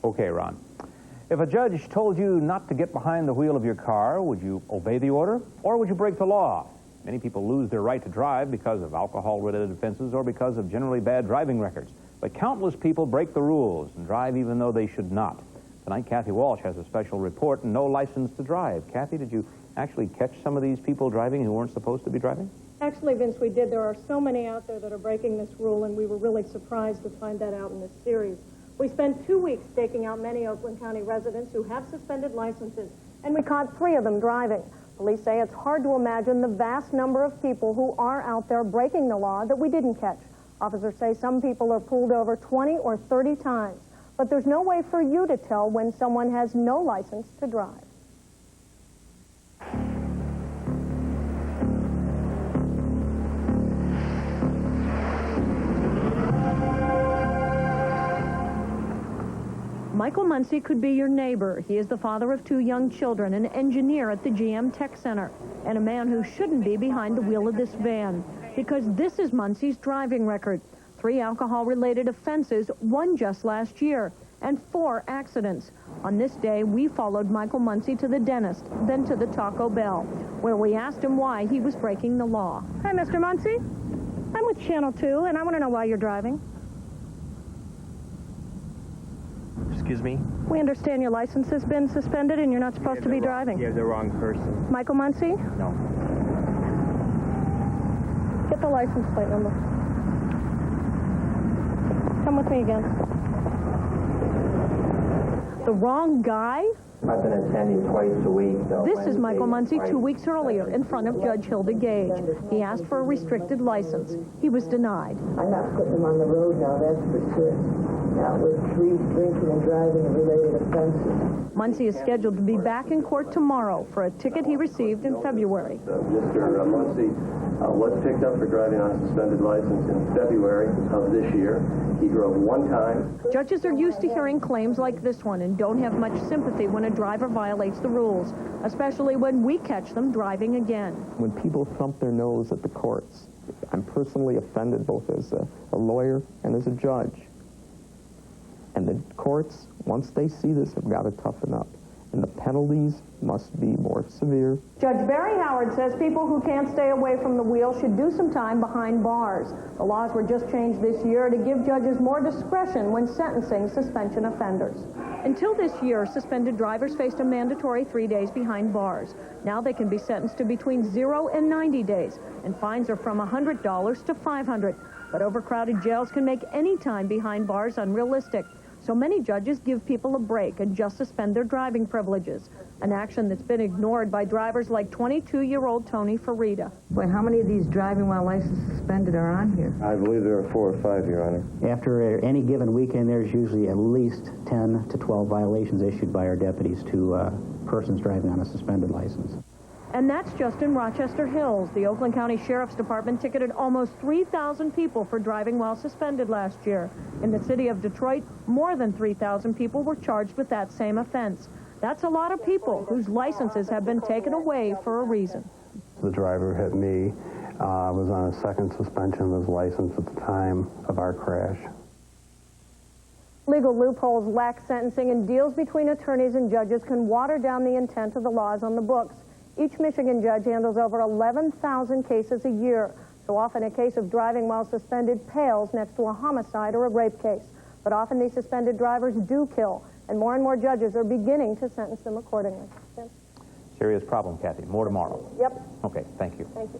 Okay, Ron. If a judge told you not to get behind the wheel of your car, would you obey the order, or would you break the law? Many people lose their right to drive because of alcohol-related offenses or because of generally bad driving records. But countless people break the rules and drive even though they should not. Tonight, Kathy Walsh has a special report and no license to drive. Kathy, did you actually catch some of these people driving who weren't supposed to be driving? Actually, Vince, we did. There are so many out there that are breaking this rule, and we were really surprised to find that out in this series. We spent 2 weeks staking out many Oakland County residents who have suspended licenses, and we caught 3 of them driving. Police say it's hard to imagine the vast number of people who are out there breaking the law that we didn't catch. Officers say some people are pulled over 20 or 30 times, but there's no way for you to tell when someone has no license to drive. Michael Muncy could be your neighbor. He is the father of 2 young children, an engineer at the GM Tech Center, and a man who shouldn't be behind the wheel of this van, because this is Muncy's driving record. 3 alcohol-related offenses, 1 just last year, and 4 accidents. On this day, we followed Michael Muncy to the dentist, then to the Taco Bell, where we asked him why he was breaking the law. Hi, Mr. Muncy. I'm with Channel 2, and I want to know why you're driving. Excuse me? We understand your license has been suspended and you're not supposed to be driving. You're the wrong person. Michael Muncy? No. Get the license plate number. Come with me again. The wrong guy? I've been attending twice a week. This is Michael Muncy 2 weeks earlier in front of Judge Hilda Gage. He asked for a restricted license. He was denied. I'm not putting him on the road now, that's for sure. Not with 3 drinking and driving and related offenses. Muncy is scheduled to be back in court tomorrow for a ticket he received in February. Mr. Muncy was picked up for driving on a suspended license in February of this year. He drove 1 time. Judges are used to hearing claims like this one and don't have much sympathy when a driver violates the rules, especially when we catch them driving again. When people thump their nose at the courts, I'm personally offended both as a lawyer and as a judge. And the courts, once they see this, have got to toughen up. And the penalties must be more severe. Judge Barry Howard says people who can't stay away from the wheel should do some time behind bars. The laws were just changed this year to give judges more discretion when sentencing suspension offenders. Until this year, suspended drivers faced a mandatory 3 days behind bars. Now they can be sentenced to between 0 and 90 days, and fines are from $100 to $500. But overcrowded jails can make any time behind bars unrealistic. So many judges give people a break and just suspend their driving privileges, an action that's been ignored by drivers like 22-year-old Tony Farida. Boy, how many of these driving while license suspended are on here? I believe there are 4 or 5, Your Honor. After any given weekend, there's usually at least 10 to 12 violations issued by our deputies to persons driving on a suspended license. And that's just in Rochester Hills. The Oakland County Sheriff's Department ticketed almost 3,000 people for driving while suspended last year. In the city of Detroit, more than 3,000 people were charged with that same offense. That's a lot of people whose licenses have been taken away for a reason. The driver hit me, was on a 2nd suspension of his license at the time of our crash. Legal loopholes, lax sentencing, and deals between attorneys and judges can water down the intent of the laws on the books. Each Michigan judge handles over 11,000 cases a year. So often a case of driving while suspended pales next to a homicide or a rape case. But often these suspended drivers do kill, and more judges are beginning to sentence them accordingly. Serious problem, Kathy. More tomorrow. Yep. Okay, thank you. Thank you.